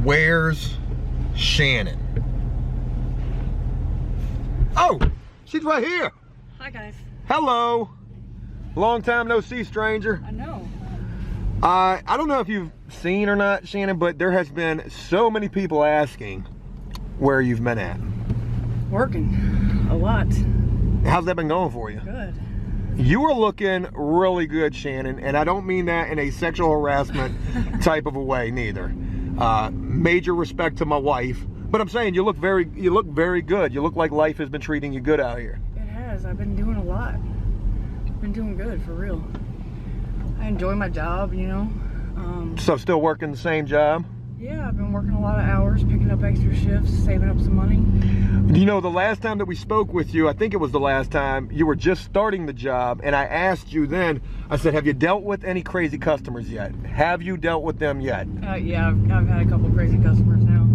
Where's Shannon? Oh, she's right here. Hi, guys. Hello. Long time no see, stranger. I know. I don't know if you've seen or not, Shannon, but there has been so many people asking where you've been at. Working a lot. How's that been going for you? Good. You are looking really good, Shannon, and I don't mean that in a sexual harassment type of a way, neither. Major respect to my wife, but I'm saying you look very good. You look like life has been treating you good out here. It has. I've been doing a lot. Been doing good, for real. I enjoy my job, you know. So still working the same job? Yeah, I've been working a lot of hours, picking up extra shifts, saving up some money. You know, the last time that we spoke with you, I think it was the last time, you were just starting the job, and I asked you then, I said, have you dealt with any crazy customers yet? Have you dealt with them yet? Yeah, I've had a couple crazy customers now.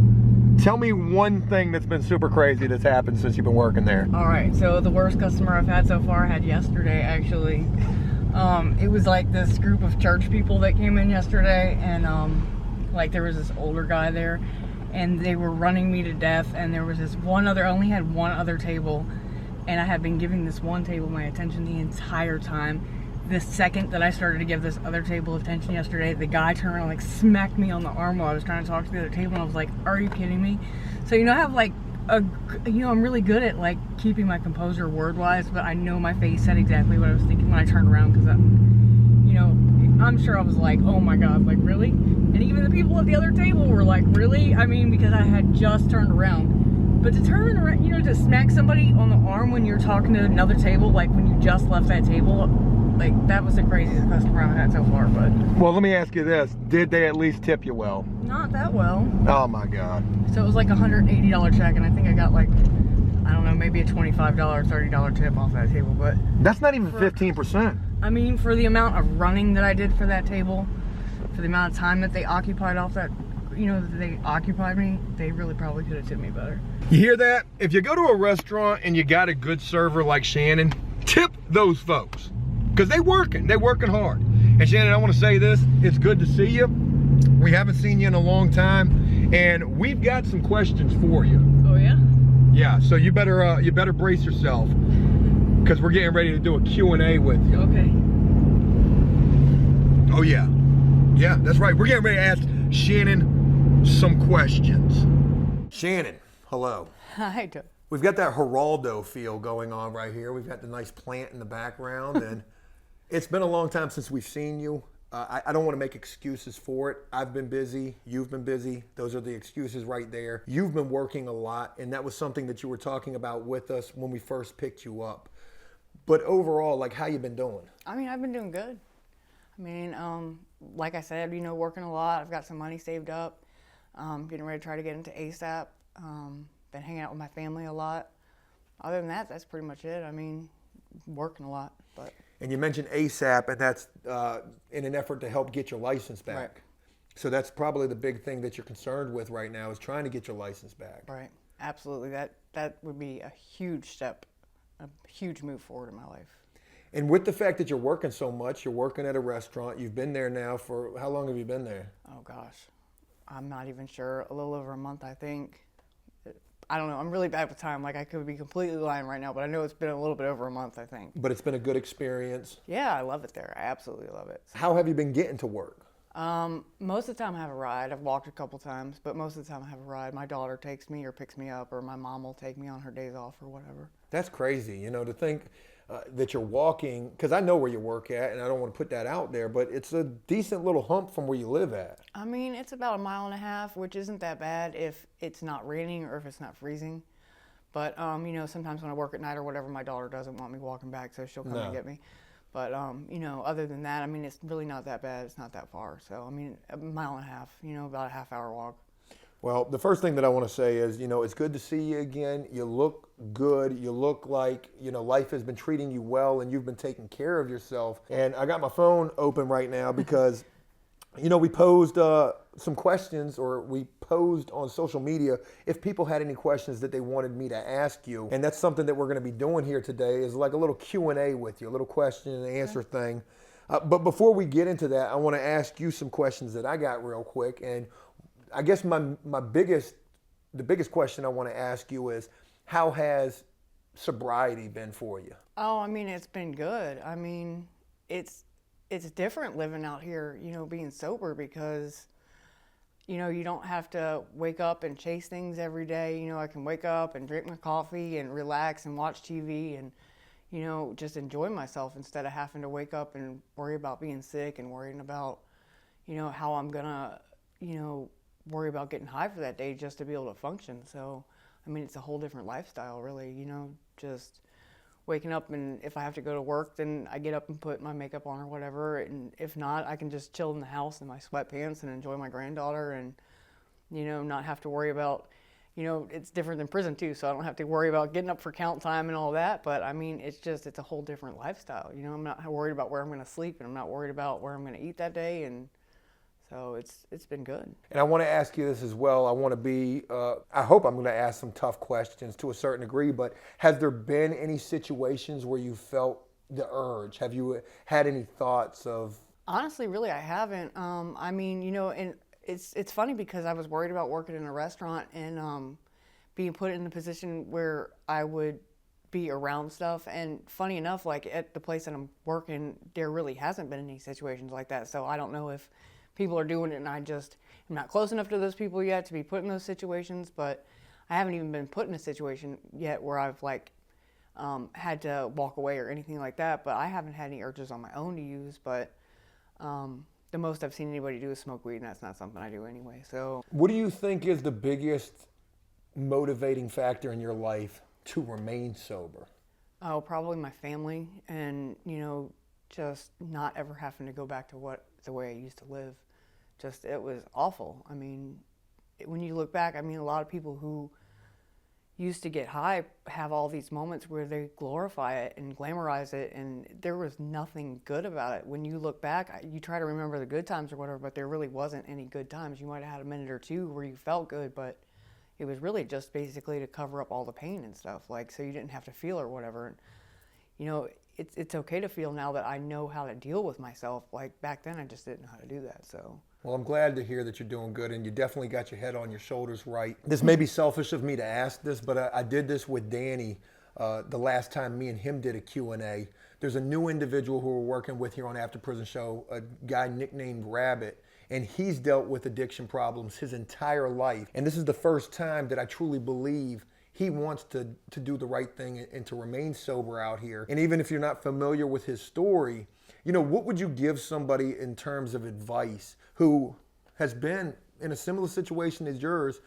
Tell me one thing that's been super crazy that's happened since you've been working there. All right, so the worst customer I've had so far I had yesterday, actually. It was like this group of church people that came in yesterday, and like there was this older guy there, and they were running me to death, and there was this one other, I only had one other table, and I had been giving this one table my attention the entire time. The second that I started to give this other table attention yesterday, the guy turned around and like smacked me on the arm while I was trying to talk to the other table, and I was like, are you kidding me? So, you know, I have like I'm really good at like keeping my composure word-wise, but I know my face said exactly what I was thinking when I turned around, because you know, I'm sure I was like, oh my God, like really? And even the people at the other table were like, really? I mean, because I had just turned around. But to turn around, you know, to smack somebody on the arm when you're talking to another table, like when you just left that table, like that was the craziest customer I've had so far. But well, let me ask you this: did they at least tip you well? Not that well. Oh my God! So it was like a $180 check, and I think I got like, I don't know, maybe a $25, $30 tip off that table. But that's not even 15%. I mean, for the amount of running that I did for that table, for the amount of time that they occupied off that, you know, that they occupied me, they really probably could have tipped me better. You hear that? If you go to a restaurant and you got a good server like Shannon, tip those folks, because they're working hard. And Shannon, I want to say this: it's good to see you. We haven't seen you in a long time, and we've got some questions for you. Oh yeah? Yeah. So you better brace yourself, because we're getting ready to do a Q&A with you. Okay. Oh yeah. Yeah, that's right. We're getting ready to ask Shannon some questions. Shannon, hello. Hi, Joe. We've got that Geraldo feel going on right here. We've got the nice plant in the background, and it's been a long time since we've seen you. I don't want to make excuses for it. I've been busy. You've been busy. Those are the excuses right there. You've been working a lot, and that was something that you were talking about with us when we first picked you up. But overall, like, how you been doing? I mean, I've been doing good. I mean, like I said, you know, working a lot. I've got some money saved up. Getting ready to try to get into ASAP. Been hanging out with my family a lot. Other than that, that's pretty much it. I mean, working a lot. But. And you mentioned ASAP, and that's in an effort to help get your license back. Right. So that's probably the big thing that you're concerned with right now, is trying to get your license back. Right. Absolutely. That would be a huge step, a huge move forward in my life. And with the fact that you're working so much, you're working at a restaurant, you've been there now for, how long have you been there? Oh gosh, I'm not even sure. A little over a month, I think. I don't know. I'm really bad with time. Like, I could be completely lying right now, but I know it's been a little bit over a month, I think. But it's been a good experience. Yeah, I love it there. I absolutely love it. How have you been getting to work? Most of the time I have a ride. I've walked a couple times, but most of the time I have a ride. My daughter takes me or picks me up, or my mom will take me on her days off or whatever. That's crazy, you know, to think that you're walking, because I know where you work at, and I don't want to put that out there, but it's a decent little hump from where you live at. I mean, it's about 1.5 miles, which isn't that bad if it's not raining or if it's not freezing. But, you know, sometimes when I work at night or whatever, my daughter doesn't want me walking back, so she'll come and get me. But, you know, other than that, I mean, it's really not that bad. It's not that far. So, I mean, 1.5 miles, you know, about a half-hour walk. Well, the first thing that I want to say is, you know, it's good to see you again. You look good. You look like, you know, life has been treating you well, and you've been taking care of yourself. And I got my phone open right now because, you know, we posed some questions, or we posed on social media if people had any questions that they wanted me to ask you. And that's something that we're going to be doing here today, is like a little Q&A with you, a little question and answer thing. But before we get into that, I want to ask you some questions that I got real quick. And I guess the biggest question I want to ask you is, how has sobriety been for you? Oh, I mean, it's been good. I mean, it's different living out here, being sober, because you don't have to wake up and chase things every day. I can wake up and drink my coffee and relax and watch TV and just enjoy myself, instead of having to wake up and worry about being sick and worrying about how I'm gonna worry about getting high for that day just to be able to function. So I mean, it's a whole different lifestyle, really, just waking up, and if I have to go to work, then I get up and put my makeup on or whatever, and if not, I can just chill in the house in my sweatpants and enjoy my granddaughter, and not have to worry about, it's different than prison too, so I don't have to worry about getting up for count time and all that. But I mean, it's a whole different lifestyle. I'm not worried about where I'm going to sleep, and I'm not worried about where I'm going to eat that day, and so it's been good. And I want to ask you this as well. I want to be, I hope I'm going to ask some tough questions to a certain degree, but has there been any situations where you felt the urge? Have you had any thoughts of? Honestly, really, I haven't. I mean, and it's funny, because I was worried about working in a restaurant and being put in a position where I would be around stuff. And funny enough, like at the place that I'm working, there really hasn't been any situations like that. So I don't know if people are doing it, and I just am not close enough to those people yet to be put in those situations. But I haven't even been put in a situation yet where I've had to walk away or anything like that. But I haven't had any urges on my own to use. But the most I've seen anybody do is smoke weed, and that's not something I do anyway. So what do you think is the biggest motivating factor in your life to remain sober? Oh, probably my family, and just not ever having to go back to the way I used to live. It was awful. I mean, when you look back, I mean, a lot of people who used to get high have all these moments where they glorify it and glamorize it, and there was nothing good about it. When you look back, you try to remember the good times or whatever, but there really wasn't any good times. You might have had a minute or two where you felt good, but it was really just basically to cover up all the pain and stuff, so you didn't have to feel or whatever. And, it's okay to feel now that I know how to deal with myself. Like back then, I just didn't know how to do that. So. Well, I'm glad to hear that you're doing good, and you definitely got your head on your shoulders right. This may be selfish of me to ask this, but I did this with Danny the last time me and him did a Q&A. There's a new individual who we're working with here on After Prison Show, a guy nicknamed Rabbit, and he's dealt with addiction problems his entire life. And this is the first time that I truly believe he wants to do the right thing and to remain sober out here. And even if you're not familiar with his story, what would you give somebody in terms of advice who has been in a similar situation as yours,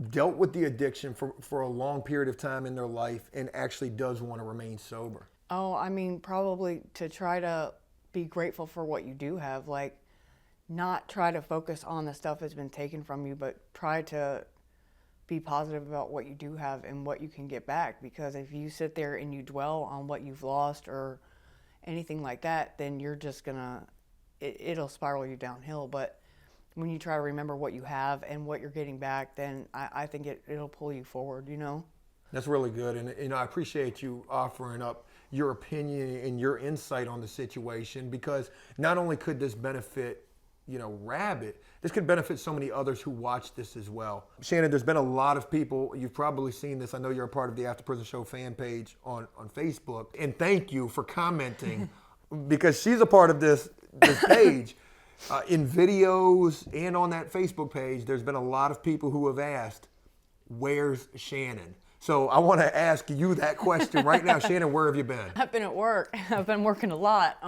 dealt with the addiction for a long period of time in their life, and actually does want to remain sober? Oh, I mean, probably to try to be grateful for what you do have, not try to focus on the stuff that's been taken from you, but try to be positive about what you do have and what you can get back. Because if you sit there and you dwell on what you've lost or anything like that, then you're just it'll spiral you downhill. But when you try to remember what you have and what you're getting back, then I think it'll pull you forward, That's really good. And I appreciate you offering up your opinion and your insight on the situation, because not only could this benefit Rabbit, this could benefit so many others who watch this as well. Shannon, there's been a lot of people, you've probably seen this, I know you're a part of the After Prison Show fan page on Facebook, and thank you for commenting, because she's a part of this page. In videos and on that Facebook page, there's been a lot of people who have asked, where's Shannon? So I want to ask you that question right now. Shannon, where have you been? I've been at work. I've been working a lot.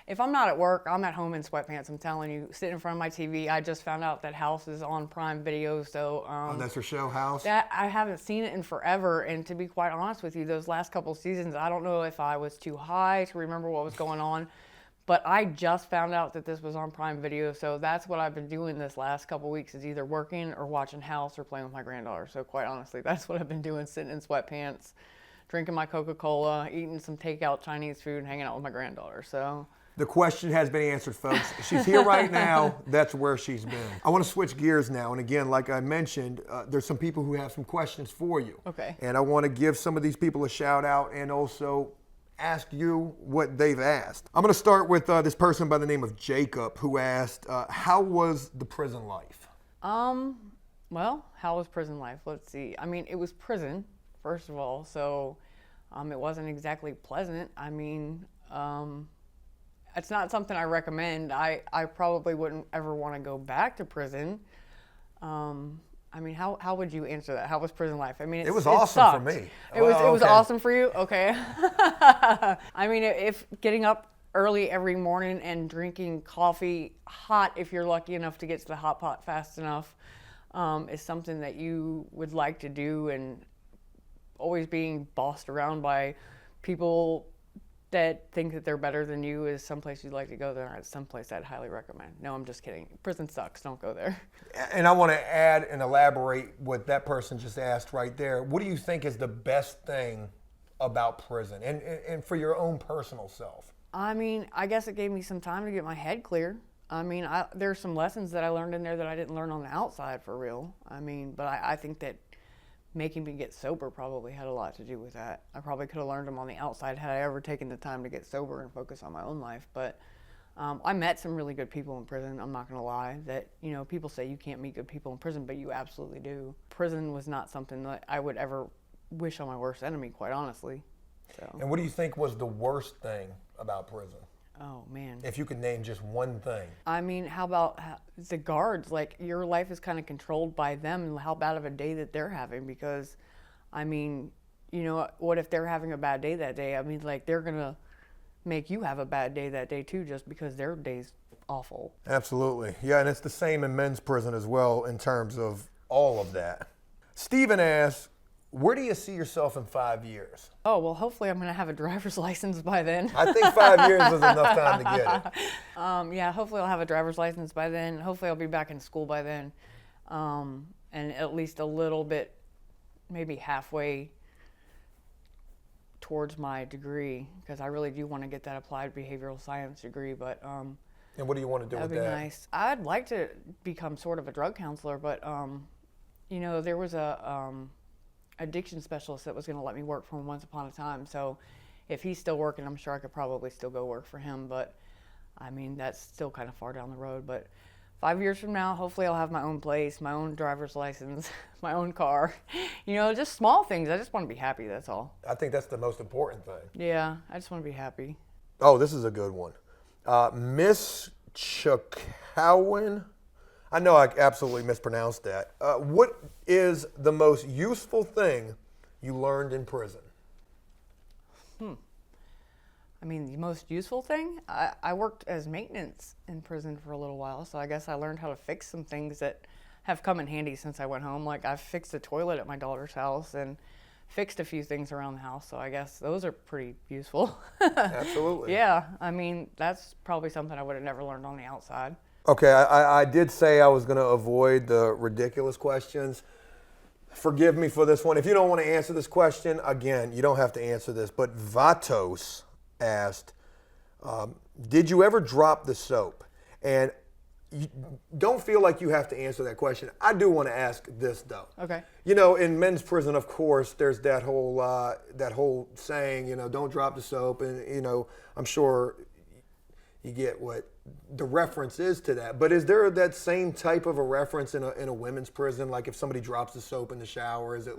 If I'm not at work, I'm at home in sweatpants. I'm telling you, sitting in front of my TV. I just found out that House is on Prime Video, so that's her show, House. That I haven't seen it in forever, and to be quite honest with you, those last couple of seasons, I don't know if I was too high to remember what was going on, but I just found out that this was on Prime Video, so that's what I've been doing this last couple of weeks, is either working or watching House or playing with my granddaughter. So quite honestly, that's what I've been doing, sitting in sweatpants, drinking my Coca-Cola, eating some takeout Chinese food, and hanging out with my granddaughter. So. The question has been answered, folks. She's here right now. That's where she's been. I want to switch gears now. And again, like I mentioned, there's some people who have some questions for you. Okay. And I want to give some of these people a shout out and also ask you what they've asked. I'm going to start with this person by the name of Jacob, who asked, how was the prison life? Well, how was prison life? Let's see. I mean, it was prison, first of all, so it wasn't exactly pleasant. I mean, it's not something I recommend. I probably wouldn't ever want to go back to prison. I mean, how would you answer that? How was prison life? I mean, it was awesome for me. It was awesome for you? Okay. I mean, if getting up early every morning and drinking coffee hot, if you're lucky enough to get to the hot pot fast enough, is something that you would like to do, and always being bossed around by people that think that they're better than you is someplace you'd like to go there. It's someplace I'd highly recommend. No, I'm just kidding. Prison sucks. Don't go there. And I want to add and elaborate what that person just asked right there. What do you think is the best thing about prison, and for your own personal self? I mean, I guess it gave me some time to get my head clear. I mean, there's some lessons that I learned in there that I didn't learn on the outside for real. I mean, but I think that making me get sober probably had a lot to do with that. I probably could have learned them on the outside had I ever taken the time to get sober and focus on my own life. But I met some really good people in prison. I'm not going to lie that, you know, people say you can't meet good people in prison, but you absolutely do. Prison was not something that I would ever wish on my worst enemy, quite honestly. So. And what do you think was the worst thing about prison? Oh, man. If you could name just one thing. I mean, how about the guards? Like, your life is kind of controlled by them and how bad of a day that they're having, because, I mean, you know, what if they're having a bad day that day? I mean, like, they're going to make you have a bad day that day, too, just because their day's awful. Absolutely. Yeah, and it's the same in men's prison as well in terms of all of that. Stephen asks, where do you see yourself in 5 years? Oh, well, hopefully I'm going to have a driver's license by then. I think 5 years is enough time to get it. Yeah, hopefully I'll have a driver's license by then. Hopefully I'll be back in school by then. And at least a little bit, maybe halfway towards my degree, because I really do want to get that applied behavioral science degree. But and what do you want to do with that? That'd be nice. I'd like to become sort of a drug counselor, but you know, there was a addiction specialist that was going to let me work for him once upon a time. So if he's still working, I'm sure I could probably still go work for him. But I mean, that's still kind of far down the road. But 5 years from now, hopefully I'll have my own place, my own driver's license, my own car. You know, just small things. I just want to be happy, that's all. I think that's the most important thing. Yeah, I just want to be happy. Oh, this is a good one. Miss Chakawan. I know I absolutely mispronounced that. What is the most useful thing you learned in prison? I mean, the most useful thing? I worked as maintenance in prison for a little while, so I guess I learned how to fix some things that have come in handy since I went home. Like, I fixed a toilet at my daughter's house and fixed a few things around the house, so I guess those are pretty useful. Absolutely. Yeah, I mean, that's probably something I would have never learned on the outside. Okay, I did say I was going to avoid the ridiculous questions. Forgive me for this one. If you don't want to answer this question, again, you don't have to answer this. But Vatos asked, did you ever drop the soap? And you don't feel like you have to answer that question. I do want to ask this, though. Okay. You know, in men's prison, of course, there's that whole saying, you know, don't drop the soap. And, you know, I'm sure you get what the reference is to that. But is there that same type of a reference in a women's prison? Like if somebody drops the soap in the shower, is it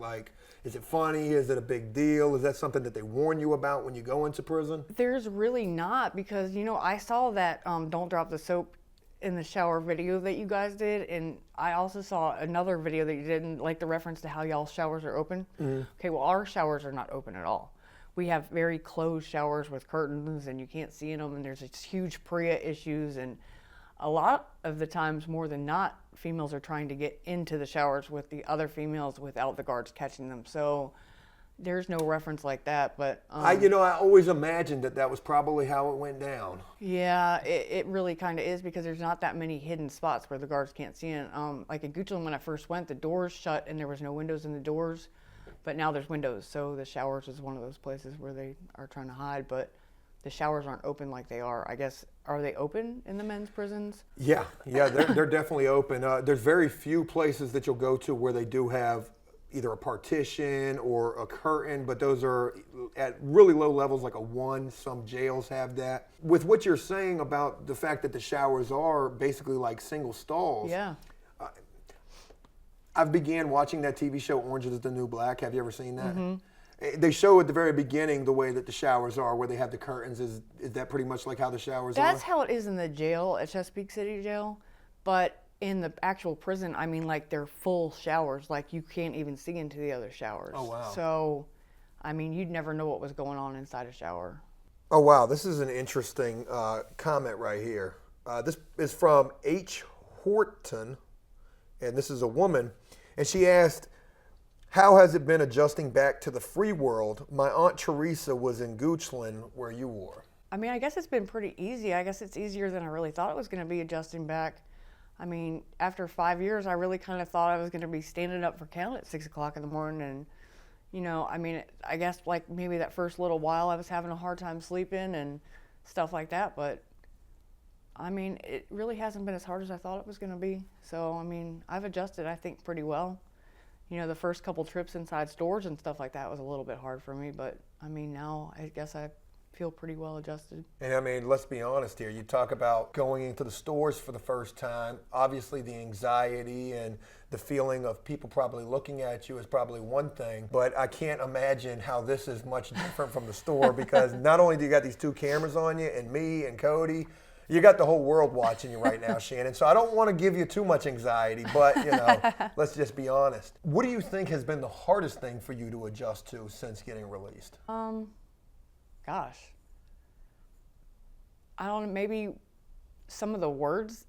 funny? Is it a big deal? Is that something that they warn you about when you go into prison? There's really not, because, you know, I saw that don't drop the soap in the shower video that you guys did, and I also saw another video that you did, and like the reference to how y'all's showers are open. Mm-hmm. Okay, well, our showers are not open at all. We have very closed showers with curtains, and you can't see in them, and there's these huge PREA issues, and a lot of the times, more than not, females are trying to get into the showers with the other females without the guards catching them. So there's no reference like that, but I always imagined that was probably how it went down. Yeah, it really kind of is, because there's not that many hidden spots where the guards can't see in. Like in Goochland, when I first went, the doors shut and there was no windows in the doors. But now there's windows, so the showers is one of those places where they are trying to hide, but the showers aren't open like they are. I guess, are they open in the men's prisons? Yeah, they're definitely open. There's very few places that you'll go to where they do have either a partition or a curtain, but those are at really low levels, like a 1. Some jails have that. With what you're saying about the fact that the showers are basically like single stalls, yeah. I've began watching that TV show Orange is the New Black. Have you ever seen that? They show at the very beginning the way that the showers are, where they have the curtains. Is that pretty much like how the showers are? That's how it is in the jail at Chesapeake City Jail, but in the actual prison, I mean, like, they're full showers. Like, you can't even see into the other showers. Oh, wow. So, I mean, you'd never know what was going on inside a shower. Oh, wow. This is an interesting comment right here. This is from H. Horton, and this is a woman, and she asked, how has it been adjusting back to the free world? My Aunt Teresa was in Goochland where you were. I mean, I guess it's been pretty easy. I guess it's easier than I really thought it was going to be adjusting back. I mean, after 5 years, I really kind of thought I was going to be standing up for count at 6 o'clock in the morning. And, you know, I mean, I guess like maybe that first little while I was having a hard time sleeping and stuff like that. But, I mean, it really hasn't been as hard as I thought it was going to be. So, I mean, I've adjusted, I think, pretty well. You know, the first couple trips inside stores and stuff like that was a little bit hard for me. But, I mean, now I guess I feel pretty well adjusted. And I mean, let's be honest here. You talk about going into the stores for the first time. Obviously, the anxiety and the feeling of people probably looking at you is probably one thing. But I can't imagine how this is much different from the store, because not only do you got these two cameras on you and me and Cody, you got the whole world watching you right now, Shannon. So I don't want to give you too much anxiety, but, you know, let's just be honest. What do you think has been the hardest thing for you to adjust to since getting released? Gosh, I don't know, maybe some of the words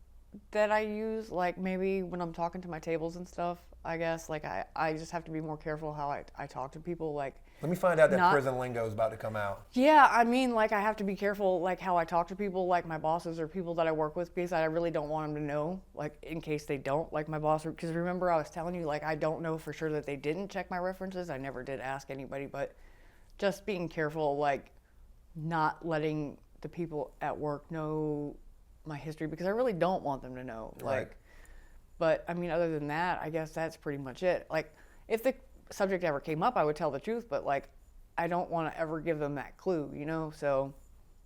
that I use, like maybe when I'm talking to my tables and stuff, I guess, like I just have to be more careful how I talk to people. Like, let me find out that prison lingo is about to come out. Yeah, I mean, like, I have to be careful, like, how I talk to people, like my bosses or people that I work with, because I really don't want them to know, like, in case they don't, like my boss, because remember I was telling you, like, I don't know for sure that they didn't check my references. I never did ask anybody, but just being careful, like, not letting the people at work know my history, because I really don't want them to know. Right. Like, but I mean, other than that, I guess that's pretty much it. Like, if the subject ever came up, I would tell the truth, but like, I don't want to ever give them that clue, you know? So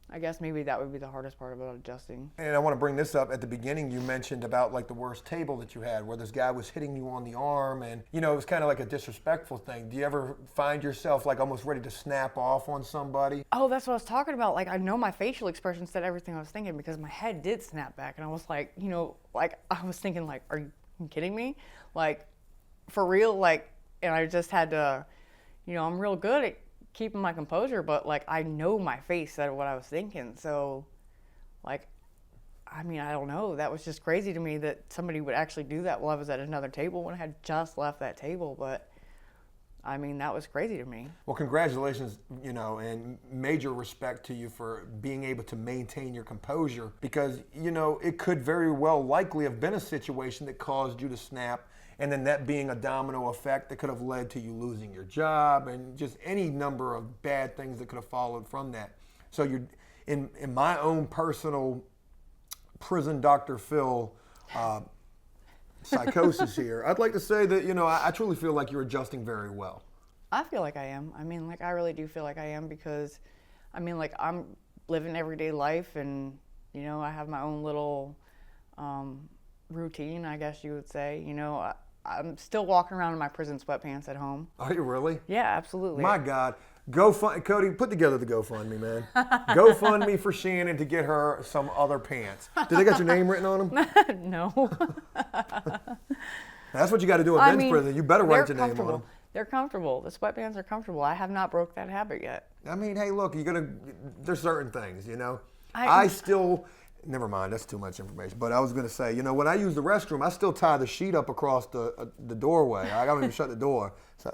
I guess maybe that would be the hardest part about adjusting. And I want to bring this up. At the beginning, you mentioned about like the worst table that you had, where this guy was hitting you on the arm, and you know, it was kind of like a disrespectful thing. Do you ever find yourself like almost ready to snap off on somebody? Oh, that's what I was talking about. Like, I know my facial expression said everything I was thinking, because my head did snap back, and I was like, you know, like I was thinking, like, are you kidding me? Like, for real? Like, and I just had to, you know, I'm real good at keeping my composure, but like, I know my face said what I was thinking. So like, I mean, I don't know. That was just crazy to me that somebody would actually do that while I was at another table when I had just left that table. But I mean, that was crazy to me. Well, congratulations, you know, and major respect to you for being able to maintain your composure, because, you know, it could very well likely have been a situation that caused you to snap, and then that being a domino effect that could have led to you losing your job and just any number of bad things that could have followed from that. So you're in my own personal prison Dr. Phil psychosis here, I'd like to say that, you know, I truly feel like you're adjusting very well. I feel like I am. I mean, like, I really do feel like I am, because, I mean, like, I'm living everyday life, and, you know, I have my own little routine, I guess you would say. You know, I'm still walking around in my prison sweatpants at home. Are you really? Yeah, absolutely. My God. Cody, put together the GoFundMe, man. GoFundMe for Shannon to get her some other pants. Do they got your name written on them? No. That's what you got to do at men's prison. You better write your name on them. They're comfortable. The sweatpants are comfortable. I have not broke that habit yet. I mean, hey, look, there's certain things, you know. Never mind, that's too much information. But I was going to say, you know, when I use the restroom, I still tie the sheet up across the doorway. I don't even shut the door. So,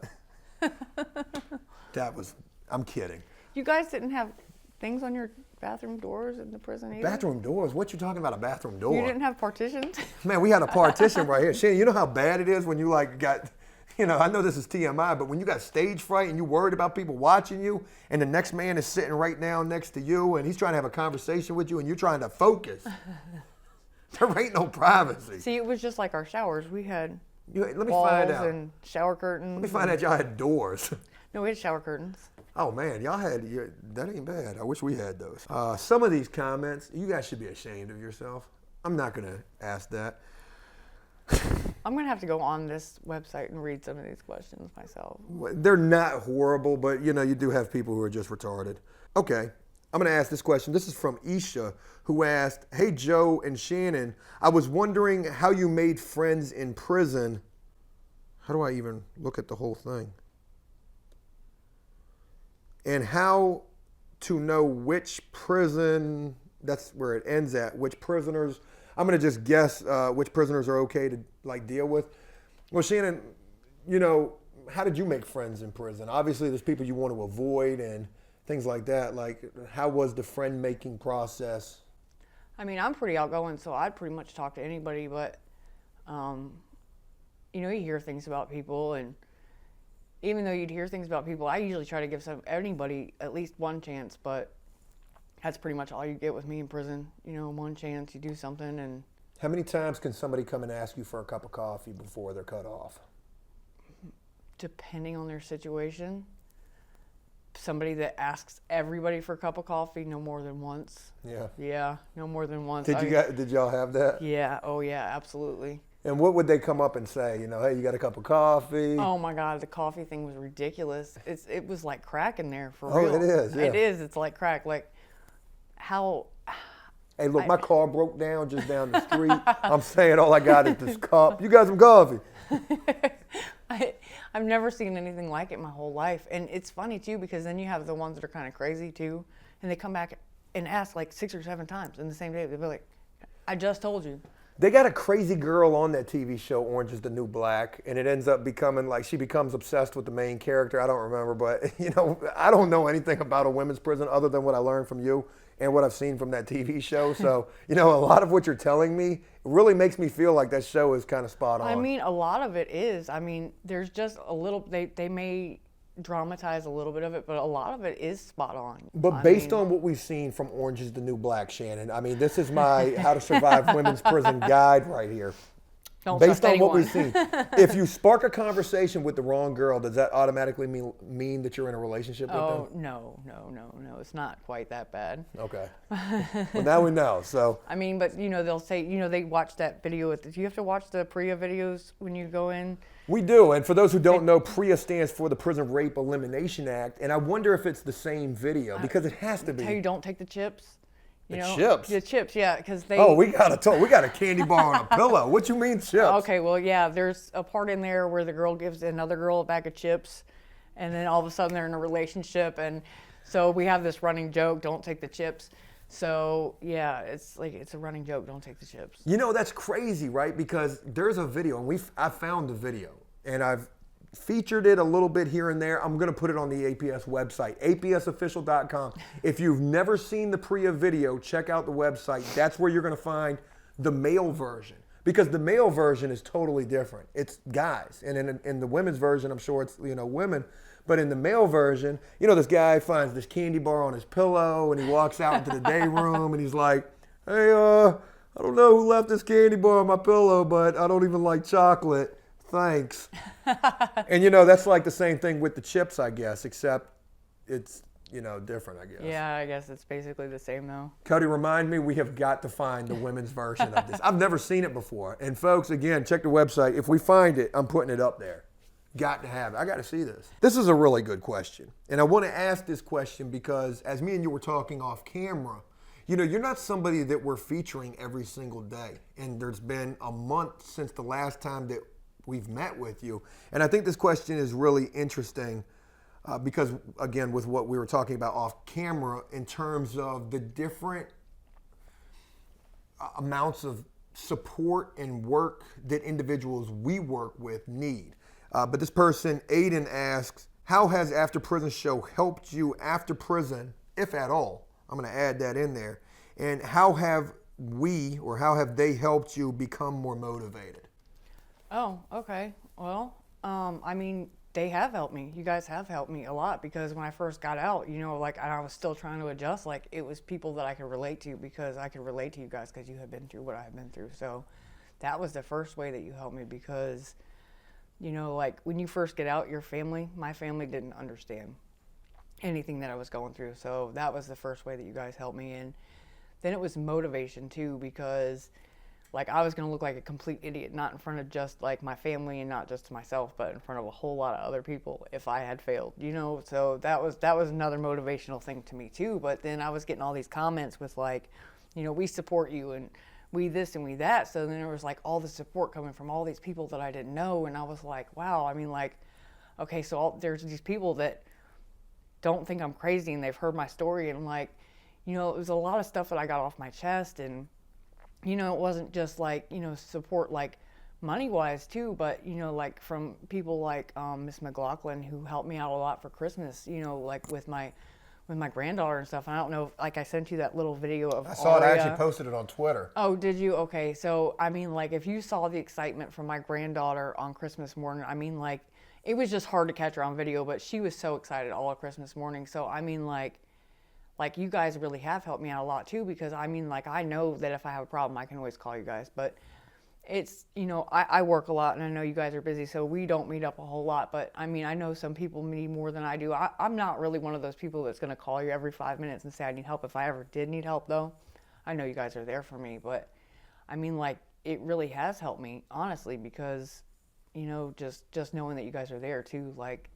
I'm kidding. You guys didn't have things on your bathroom doors in the prison either? Bathroom doors? What you talking about, a bathroom door? You didn't have partitions? Man, we had a partition right here. Shannon, you know how bad it is when you like got, you know, I know this is TMI, but when you got stage fright and you worried about people watching you, and the next man is sitting right now next to you, and he's trying to have a conversation with you, and you're trying to focus. There ain't no privacy. See, it was just like our showers. We had walls and shower curtains. Let me find out y'all had doors. No, we had shower curtains. Oh man, that ain't bad. I wish we had those. Some of these comments, you guys should be ashamed of yourself. I'm not gonna ask that. I'm going to have to go on this website and read some of these questions myself. They're not horrible, but you do have people who are just retarded. Okay, I'm going to ask this question. This is from Isha, who asked, "Hey Joe and Shannon, I was wondering how you made friends in prison." How do I even look at the whole thing? And how to know which prison, that's where it ends at, which prisoners, I'm going to just guess which prisoners are okay to deal with. Well, Shannon, how did you make friends in prison? Obviously, there's people you want to avoid and things like that. Like, how was the friend-making process? I mean, I'm pretty outgoing, so I'd pretty much talk to anybody, but, you hear things about people, and even though you'd hear things about people, I usually try to give anybody at least one chance, but that's pretty much all you get with me in prison. One chance, you do something. And how many times can somebody come and ask you for a cup of coffee before they're cut off? Depending on their situation. Somebody that asks everybody for a cup of coffee, no more than once. Yeah. Yeah, no more than once. Did y'all have that? Yeah. Oh, yeah, absolutely. And what would they come up and say? Hey, you got a cup of coffee? Oh my God, the coffee thing was ridiculous. It was like crack in there for real. Oh, it is. Yeah. It is. It's like crack. Like how. Hey, look, my car broke down just down the street. I'm saying all I got is this cup. You got some coffee? I've never seen anything like it my whole life. And it's funny, too, because then you have the ones that are kind of crazy, too. And they come back and ask like 6 or 7 times in the same day. They'll be like, I just told you. They got a crazy girl on that TV show, Orange is the New Black, and it ends up becoming she becomes obsessed with the main character. I don't remember, but, I don't know anything about a women's prison other than what I learned from you and what I've seen from that TV show. So, a lot of what you're telling me really makes me feel like that show is kind of spot on. I mean, a lot of it is. I mean, there's just a little, they may dramatize a little bit of it, but a lot of it is spot on. But based on what we've seen from Orange is the New Black, Shannon, I mean, this is my How to Survive Women's Prison guide right here. Based on what we've seen, if you spark a conversation with the wrong girl, does that automatically mean that you're in a relationship with them? Oh, no. It's not quite that bad. Okay. Well, now we know. So. I mean, but, they'll say, they watch that video. Do you have to watch the PREA videos when you go in? We do. And for those who don't know, PREA stands for the Prison Rape Elimination Act. And I wonder if it's the same video, because it has to be. Tell you don't take the chips. Chips? The chips, yeah, because they... Oh, we got a candy bar on a pillow. What you mean chips? Okay, well, yeah, there's a part in there where the girl gives another girl a bag of chips, and then all of a sudden they're in a relationship, and so we have this running joke, don't take the chips. So, yeah, it's a running joke, don't take the chips. That's crazy, right? Because there's a video, and I found the video, and I've featured it a little bit here and there. I'm going to put it on the APS website, apsofficial.com. If you've never seen the PREA video, check out the website. That's where you're going to find the male version, because the male version is totally different. It's guys. And in the women's version, I'm sure it's, women. But in the male version, this guy finds this candy bar on his pillow, and he walks out into the day room, and he's like, hey, I don't know who left this candy bar on my pillow, but I don't even like chocolate. Thanks. And that's like the same thing with the chips, I guess, except it's, different, I guess. Yeah, I guess it's basically the same though. Cody, remind me, we have got to find the women's version of this. I've never seen it before. And folks, again, check the website. If we find it, I'm putting it up there. Got to have it. I got to see this. This is a really good question. And I want to ask this question because as me and you were talking off camera, you're not somebody that we're featuring every single day. And there's been a month since the last time that we've met with you. And I think this question is really interesting because, again, with what we were talking about off camera in terms of the different amounts of support and work that individuals we work with need. But this person, Aiden, asks, how has After Prison Show helped you after prison, if at all? I'm going to add that in there. And how have they helped you become more motivated? Oh, okay. Well, I mean, they have helped me. You guys have helped me a lot because when I first got out, I was still trying to adjust. It was people that I could relate to because I could relate to you guys because you have been through what I have been through. So that was the first way that you helped me because, when you first get out, my family didn't understand anything that I was going through. So that was the first way that you guys helped me. And then it was motivation too because like I was going to look like a complete idiot, not in front of just like my family and not just to myself, but in front of a whole lot of other people if I had failed, you know? So that was another motivational thing to me too. But then I was getting all these comments with like, you know, we support you and we this and we that. So then there was like all the support coming from all these people that I didn't know. And I was like, wow, I mean, like, okay, so there's these people that don't think I'm crazy and they've heard my story. And I'm like, you know, it was a lot of stuff that I got off my chest. And, you know, it wasn't just like, you know, support like money-wise too, but, you know, like from people like Miss McLaughlin, who helped me out a lot for Christmas, you know, like with my granddaughter and stuff. And I don't know if, like, I sent you that little video of I saw it. I Aria. actually posted it on Twitter. Oh, did you? Okay. So, I mean, like, if you saw the excitement from my granddaughter on Christmas morning, I mean, like, it was just hard to catch her on video, but she was so excited all of Christmas morning. So, I mean, like you guys really have helped me out a lot too, because I mean, like, I know that if I have a problem, I can always call you guys, but it's, you know, I work a lot and I know you guys are busy, so we don't meet up a whole lot, but I mean, I know some people need more than I do. I'm not really one of those people that's going to call you every 5 minutes and say I need help. If I ever did need help though, I know you guys are there for me, but I mean, like, it really has helped me, honestly, because, you know, just knowing that you guys are there too, like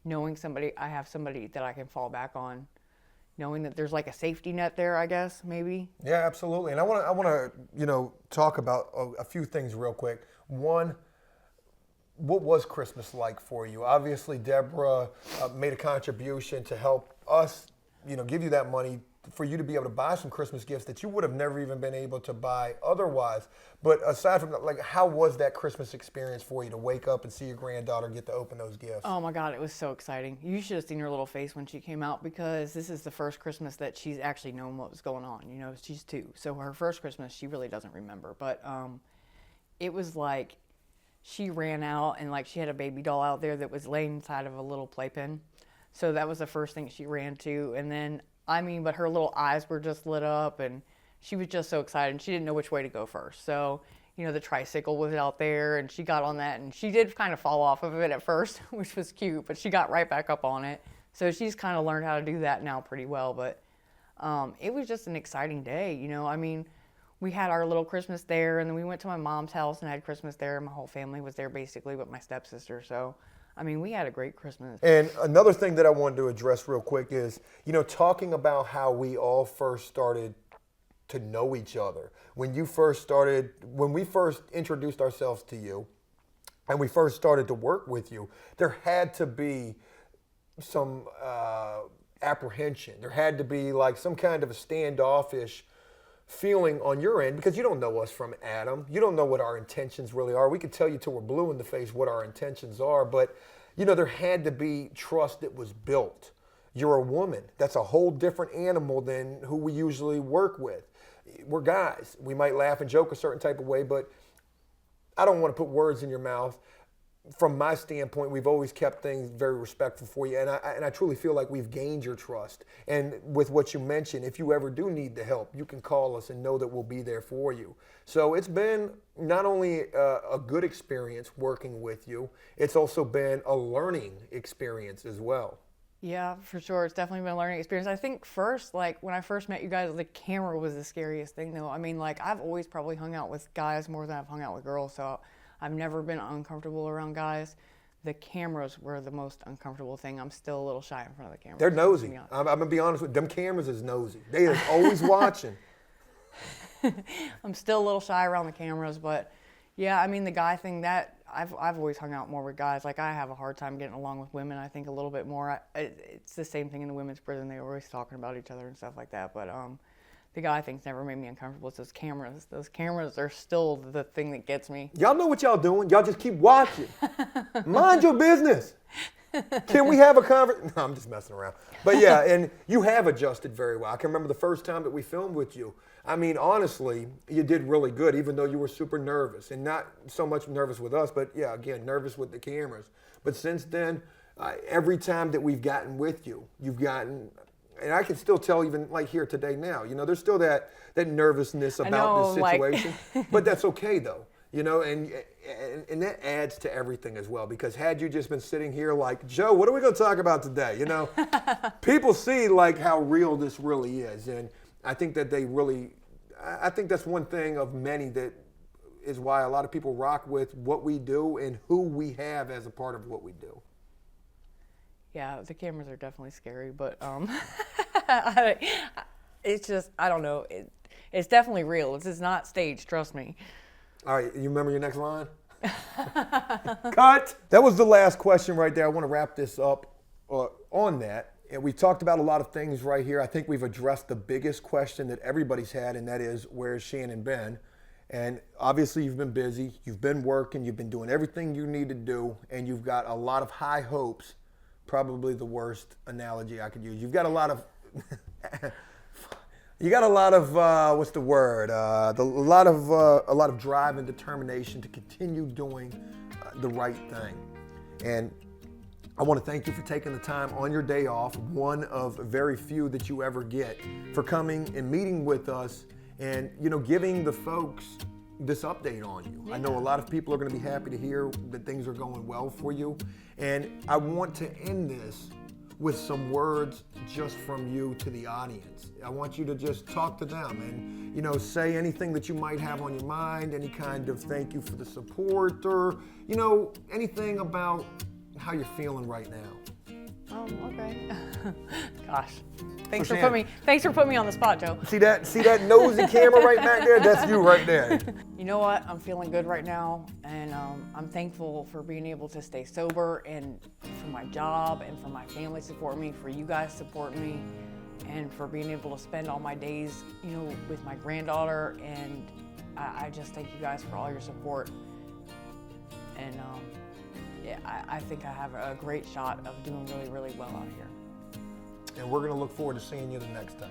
knowing I have somebody that I can fall back on, knowing that there's like a safety net there, I guess, maybe. Yeah, absolutely. And I want to, you know, talk about a few things real quick. One, what was Christmas like for you? Obviously, Deborah made a contribution to help us, you know, give you that money for you to be able to buy some Christmas gifts that you would have never even been able to buy otherwise. But aside from that, like, how was that Christmas experience for you to wake up and see your granddaughter get to open those gifts? Oh my God, it was so exciting. You should have seen her little face when she came out, because this is the first Christmas that she's actually known what was going on. You know, she's 2. So her first Christmas, she really doesn't remember. But it was like she ran out and like she had a baby doll out there that was laying inside of a little playpen. So that was the first thing she ran to. And then, I mean, but her little eyes were just lit up and she was just so excited and she didn't know which way to go first. So, you know, the tricycle was out there and she got on that and she did kind of fall off of it at first, which was cute, but she got right back up on it. So she's kind of learned how to do that now pretty well. But it was just an exciting day, you know. I mean, we had our little Christmas there and then we went to my mom's house and had Christmas there. My whole family was there basically, but my stepsister. So, I mean, we had a great Christmas. And another thing that I wanted to address real quick is, you know, talking about how we all first started to know each other. When we first introduced ourselves to you and we first started to work with you, there had to be some apprehension. There had to be like some kind of a standoffish feeling on your end, because you don't know us from Adam. You don't know what our intentions really are. We could tell you till we're blue in the face what our intentions are, but you know, there had to be trust that was built. You're a woman. That's a whole different animal than who we usually work with. We're guys. We might laugh and joke a certain type of way, but I don't want to put words in your mouth. From my standpoint, we've always kept things very respectful for you, and I truly feel like we've gained your trust. And with what you mentioned, if you ever do need the help, you can call us and know that we'll be there for you. So it's been not only a good experience working with you, it's also been a learning experience as well. Yeah, for sure. It's definitely been a learning experience. I think first, like when I first met you guys, the camera was the scariest thing though. I mean, like I've always probably hung out with guys more than I've hung out with girls, so I've never been uncomfortable around guys. The cameras were the most uncomfortable thing. I'm still a little shy in front of the camera. They're nosy. I'm going to be honest with you. Them cameras is nosy. They are always watching. I'm still a little shy around the cameras, but yeah, I mean, the guy thing, that I've always hung out more with guys. Like I have a hard time getting along with women, I think a little bit more. It's the same thing in the women's prison. They're always talking about each other and stuff like that. But the guy thing's never made me uncomfortable. It's those cameras. Those cameras are still the thing that gets me. Y'all know what y'all doing. Y'all just keep watching. Mind your business. Can we have a conversation? No, I'm just messing around. But yeah, and you have adjusted very well. I can remember the first time that we filmed with you. I mean, honestly, you did really good, even though you were super nervous. And not so much nervous with us, but yeah, again, nervous with the cameras. But since then, every time that we've gotten with you, you've gotten... And I can still tell, even like here today now, you know, there's still that nervousness about this situation. Like... But that's okay, though, you know, and that adds to everything as well. Because had you just been sitting here like, Joe, what are we going to talk about today? You know, people see like how real this really is. And I think that I think that's one thing of many that is why a lot of people rock with what we do and who we have as a part of what we do. Yeah, the cameras are definitely scary, but it's just, I don't know. It's definitely real. It's not staged, trust me. All right, you remember your next line? Cut! That was the last question right there. I want to wrap this up on that. And we talked about a lot of things right here. I think we've addressed the biggest question that everybody's had, and that is, where's Shannon been? And obviously you've been busy, you've been working, you've been doing everything you need to do, and you've got a lot of high hopes. Probably the worst analogy I could use. You've got a lot of, what's the word? A lot of drive and determination to continue doing the right thing. And I want to thank you for taking the time on your day off, one of very few that you ever get, for coming and meeting with us and, giving the folks this update on you. Yeah. I know a lot of people are going to be happy to hear that things are going well for you. And I want to end this with some words just from you to the audience. I want you to just talk to them and, say anything that you might have on your mind, any kind of thank you for the support, or, anything about how you're feeling right now. Okay. Gosh. Thanks for putting me on the spot, Joe. See that nosy camera right back there? That's you right there. You know what? I'm feeling good right now, and I'm thankful for being able to stay sober, and for my job, and for my family support me, for you guys support me, and for being able to spend all my days, with my granddaughter. And I just thank you guys for all your support. And yeah, I think I have a great shot of doing really, really well out here. And we're going to look forward to seeing you the next time.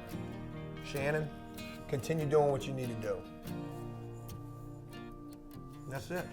Shannon, continue doing what you need to do. That's it.